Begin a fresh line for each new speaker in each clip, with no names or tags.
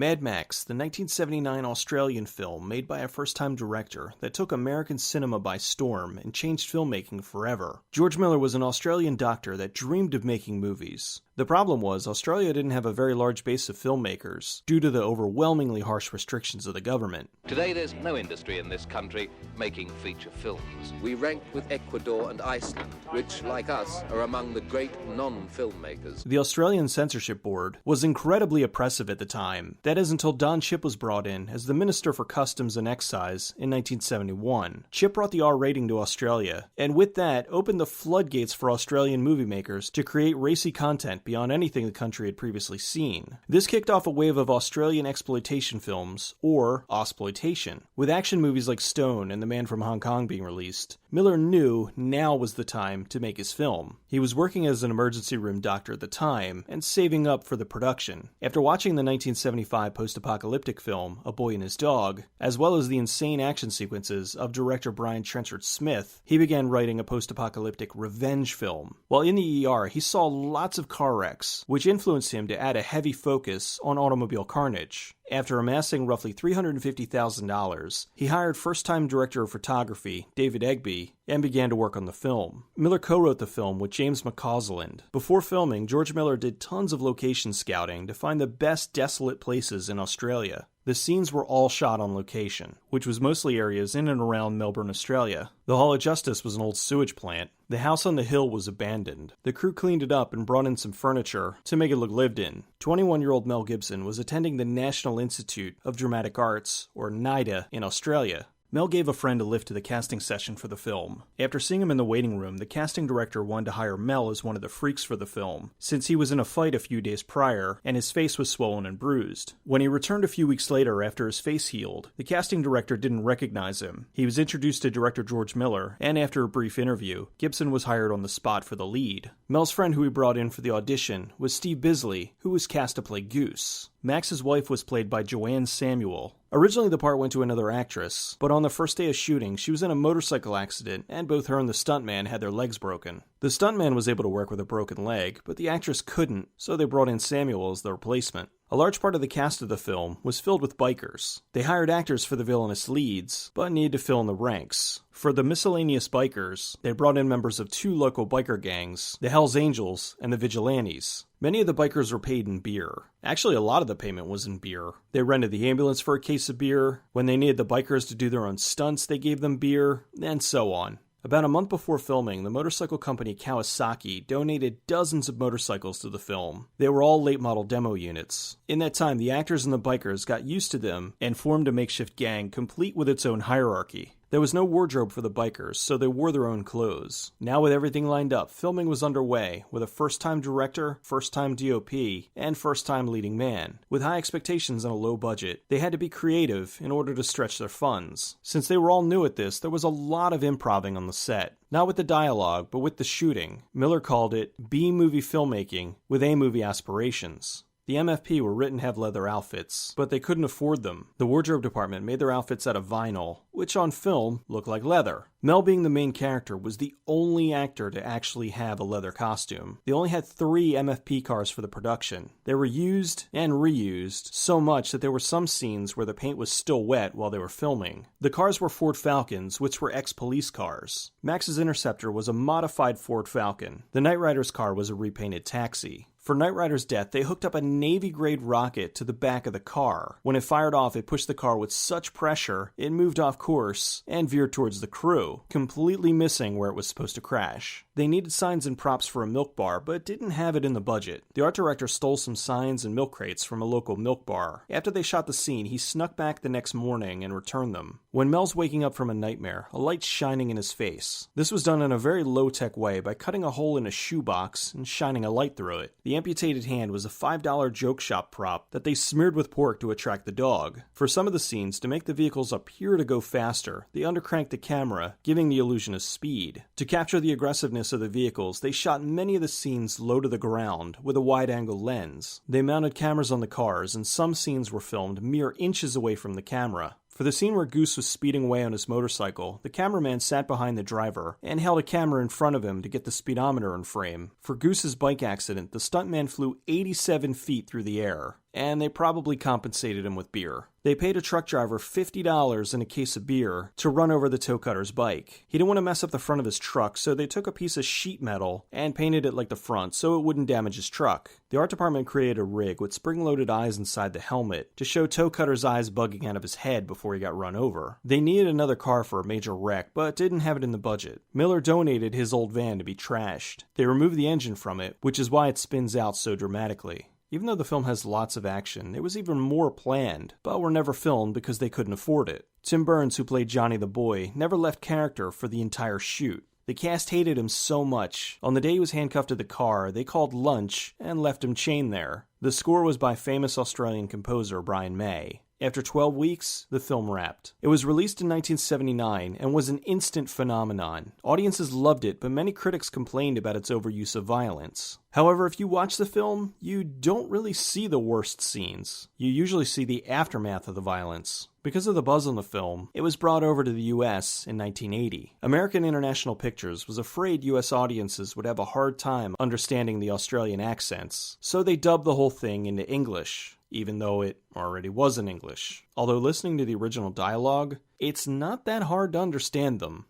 Mad Max, the 1979 Australian film made by a first-time director that took American cinema by storm and changed filmmaking forever. George Miller was an Australian doctor that dreamed of making movies. The problem was, Australia didn't have a very large base of filmmakers due to the overwhelmingly harsh restrictions of the government.
Today there's no industry in this country making feature films.
We rank with Ecuador and Iceland, which, like us, are among the great non-filmmakers.
The Australian Censorship Board was incredibly oppressive at the time. That is until Don Chipp was brought in as the Minister for Customs and Excise in 1971. Chipp brought the R rating to Australia, and with that, opened the floodgates for Australian movie makers to create racy content beyond anything the country had previously seen. This kicked off a wave of Australian exploitation films, or ozploitation. With action movies like Stone and The Man from Hong Kong being released, Miller knew now was the time to make his film. He was working as an emergency room doctor at the time, and saving up for the production. After watching the 1975 post-apocalyptic film, A Boy and His Dog, as well as the insane action sequences of director Brian Trenchard Smith, he began writing a post-apocalyptic revenge film. While in the ER, he saw lots of car wrecks, which influenced him to add a heavy focus on automobile carnage. After amassing roughly $350,000, he hired first-time director of photography, David Egby, and began to work on the film. Miller co-wrote the film with James McCausland. Before filming, George Miller did tons of location scouting to find the best desolate places in Australia. The scenes were all shot on location, which was mostly areas in and around Melbourne, Australia. The Hall of Justice was an old sewage plant. The house on the hill was abandoned. The crew cleaned it up and brought in some furniture to make it look lived in. 21-year-old Mel Gibson was attending the National Institute of Dramatic Arts, or NIDA, in Australia. Mel gave a friend a lift to the casting session for the film. After seeing him in the waiting room, the casting director wanted to hire Mel as one of the freaks for the film, since he was in a fight a few days prior, and his face was swollen and bruised. When he returned a few weeks later after his face healed, the casting director didn't recognize him. He was introduced to director George Miller, and after a brief interview, Gibson was hired on the spot for the lead. Mel's friend who he brought in for the audition was Steve Bisley, who was cast to play Goose. Max's wife was played by Joanne Samuel. Originally the part went to another actress, but on the first day of shooting, she was in a motorcycle accident, and both her and the stuntman had their legs broken. The stuntman was able to work with a broken leg, but the actress couldn't, so they brought in Samuel as the replacement. A large part of the cast of the film was filled with bikers. They hired actors for the villainous leads, but needed to fill in the ranks. For the miscellaneous bikers, they brought in members of two local biker gangs, the Hells Angels and the Vigilantes. Many of the bikers were paid in beer. Actually, a lot of the payment was in beer. They rented the ambulance for a case of beer. When they needed the bikers to do their own stunts, they gave them beer, and so on. About a month before filming, the motorcycle company Kawasaki donated dozens of motorcycles to the film. They were all late model demo units. In that time, the actors and the bikers got used to them and formed a makeshift gang complete with its own hierarchy. There was no wardrobe for the bikers, so they wore their own clothes. Now with everything lined up, filming was underway, with a first-time director, first-time DOP, and first-time leading man. With high expectations and a low budget, they had to be creative in order to stretch their funds. Since they were all new at this, there was a lot of improvising on the set. Not with the dialogue, but with the shooting. Miller called it B-movie filmmaking with A-movie aspirations. The MFP were written to have leather outfits, but they couldn't afford them. The wardrobe department made their outfits out of vinyl, which on film looked like leather. Mel, being the main character, was the only actor to actually have a leather costume. They only had 3 MFP cars for the production. They were used and reused so much that there were some scenes where the paint was still wet while they were filming. The cars were Ford Falcons, which were ex-police cars. Max's Interceptor was a modified Ford Falcon. The Knight Rider's car was a repainted taxi. For Knight Rider's death, they hooked up a Navy-grade rocket to the back of the car. When it fired off, it pushed the car with such pressure, it moved off course and veered towards the crew, completely missing where it was supposed to crash. They needed signs and props for a milk bar, but didn't have it in the budget. The art director stole some signs and milk crates from a local milk bar. After they shot the scene, he snuck back the next morning and returned them. When Mel's waking up from a nightmare, a light's shining in his face. This was done in a very low-tech way by cutting a hole in a shoebox and shining a light through it. The amputated hand was a $5 joke shop prop that they smeared with pork to attract the dog. For some of the scenes, to make the vehicles appear to go faster, they undercranked the camera, giving the illusion of speed. To capture the aggressiveness of the vehicles, they shot many of the scenes low to the ground with a wide-angle lens. They mounted cameras on the cars, and some scenes were filmed mere inches away from the camera. For the scene where Goose was speeding away on his motorcycle, the cameraman sat behind the driver and held a camera in front of him to get the speedometer in frame. For Goose's bike accident, the stuntman flew 87 feet through the air. and they probably compensated him with beer. They paid a truck driver $50 and a case of beer to run over the toe cutter's bike. He didn't want to mess up the front of his truck, so they took a piece of sheet metal and painted it like the front so it wouldn't damage his truck. The art department created a rig with spring-loaded eyes inside the helmet to show toe cutter's eyes bugging out of his head before he got run over. They needed another car for a major wreck, but didn't have it in the budget. Miller donated his old van to be trashed. They removed the engine from it, which is why it spins out so dramatically. Even though the film has lots of action, there was even more planned, but were never filmed because they couldn't afford it. Tim Burns, who played Johnny the Boy, never left character for the entire shoot. The cast hated him so much. On the day he was handcuffed to the car, they called lunch and left him chained there. The score was by famous Australian composer Brian May. After 12 weeks, the film wrapped. It was released in 1979 and was an instant phenomenon. Audiences loved it, but many critics complained about its overuse of violence. However, if you watch the film, you don't really see the worst scenes. You usually see the aftermath of the violence. Because of the buzz on the film, it was brought over to the US in 1980. American International Pictures was afraid US audiences would have a hard time understanding the Australian accents, so they dubbed the whole thing into English, even though it already was in English. Although listening to the original dialogue, it's not that hard to understand them.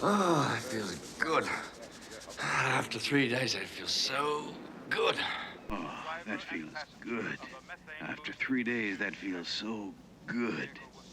Oh, it feels good. After 3 days, I feel so good.
Oh, that feels good. After 3 days, that feels so good.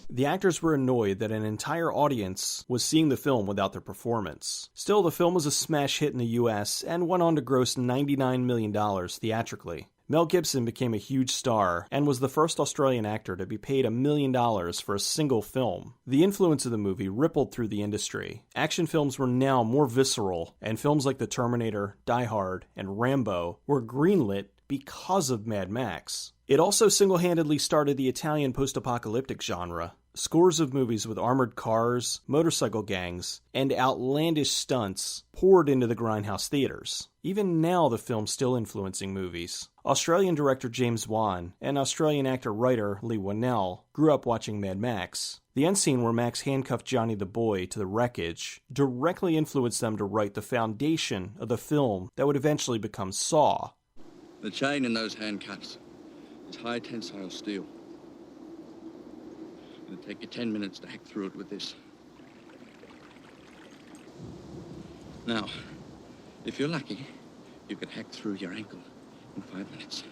The actors were annoyed that an entire audience was seeing the film without their performance. Still, the film was a smash hit in the US and went on to gross $99 million theatrically. Mel Gibson became a huge star and was the first Australian actor to be paid $1 million for a single film. The influence of the movie rippled through the industry. Action films were now more visceral, and films like The Terminator, Die Hard, and Rambo were greenlit because of Mad Max. It also single-handedly started the Italian post-apocalyptic genre. Scores of movies with armored cars, motorcycle gangs, and outlandish stunts poured into the grindhouse theaters. Even now, the film's still influencing movies. Australian director James Wan and Australian actor-writer Leigh Whannell grew up watching Mad Max. The end scene where Max handcuffed Johnny the Boy to the wreckage directly influenced them to write the foundation of the film that would eventually become Saw.
The chain in those handcuffs is high tensile steel. It'll take you 10 minutes to hack through it with this. Now, if you're lucky, you can hack through your ankle in 5 minutes.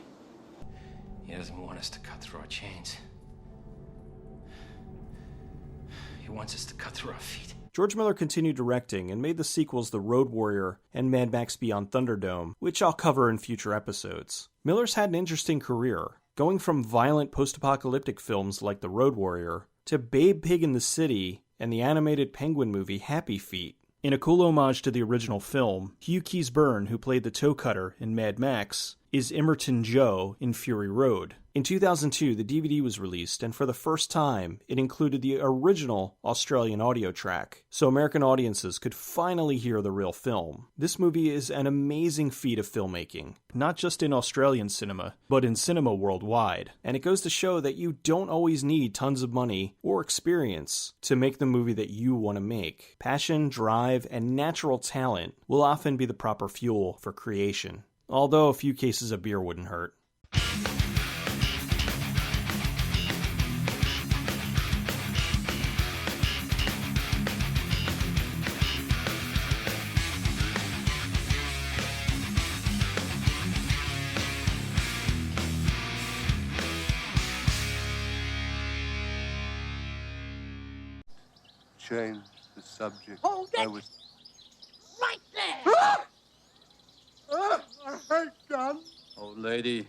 He doesn't want us to cut through our chains. He wants us to cut through our feet.
George Miller continued directing and made the sequels The Road Warrior and Mad Max Beyond Thunderdome, which I'll cover in future episodes. Miller's had an interesting career, going from violent post-apocalyptic films like The Road Warrior to Babe Pig in the City and the animated Penguin movie Happy Feet. In a cool homage to the original film, Hugh Keys-Byrne, who played the toe cutter in Mad Max, is Emerton Joe in Fury Road. In 2002, the DVD was released, and for the first time, it included the original Australian audio track, so American audiences could finally hear the real film. This movie is an amazing feat of filmmaking, not just in Australian cinema, but in cinema worldwide, and it goes to show that you don't always need tons of money or experience to make the movie that you want to make. Passion, drive, and natural talent will often be the proper fuel for creation, although a few cases of beer wouldn't hurt.
Change the subject.
Hold it!
I was...
Right there!
I hate guns.
Old lady,